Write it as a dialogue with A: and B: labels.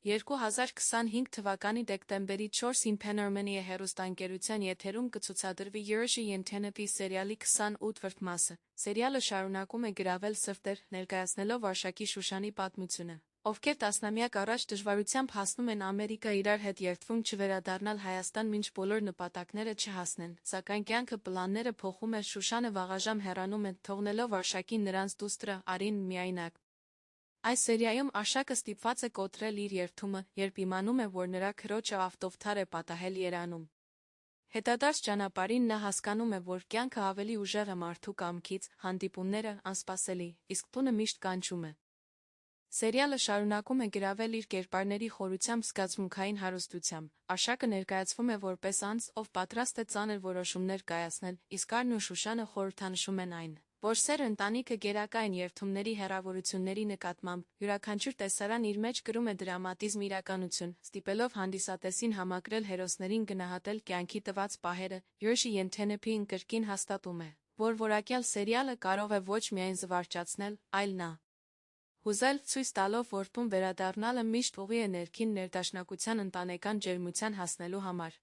A: 2025 թվականի դեկտեմբերի 4-ին Panorama հեռուստաընկերության եթերում կցուցադրվի Յուրիշի Ենթենեփի սերիալի 28-րդ մասը։ Սերիալը շարունակում է գրավել սրտեր, ներկայացնելով Արշակի Շուշանի պատմությունը, ովքեր տասնամյակ առաջ դժվարությամբ հասնում են Ամերիկա իրար հետ երդվում չվերադառնալ Հայաստան մինչ բոլոր նպատակները չհասնեն, սակայն կյանքը պլանները փոխում է, Շուշանը վաղաժամ հեռանում է, թողնելով Արշակին նրանց դուստրը Արին միայնակ։ Այս սերիայում Արշակը ստիպված է կոտրել իր երդումը, երբ իմանում է, որ նրա քրոջը ավտովթար է պատահել Երանում։ Հետադարձ ճանապարհին նա հասկանում է, որ կյանքը ավելի ուժեղ է մարդու կամքից, հանդիպումները անսպասելի, իսկ տունը միշտ կանչում է։ Սերիալը շարունակում է գրավել իր կերպարների խորությամբ, զգացմունքային հարստությամբ։ Արշակը ներկայացվում է որպես անձ, ով պատրաստ է ծանր որոշումներ կայացնել, իսկ Արն ու Շուշանը խորհրդանշում են այն, որ սեր ընտանիքը գերակա են երդումների հեռավորությունների նկատմամբ։ Յուրաքանչյուր տեսարան իր մեջ կրում է դրամատիզմ իրականություն, ստիպելով հանդիսատեսին համակրել հերոսներին գնահատել կյանքի տված պահերը։ Յուրիշի Ենթենեփին կրկին հաստատում է, որ որակյալ սերիալը կարող է ոչ միայն զվարճացնել, այլ նա հուզել, ցույց տալով, որ տուն վերադառնալը միշտ ուղի է ներքին ներդաշնակության ընտանեկան ջերմության հասնելու համար։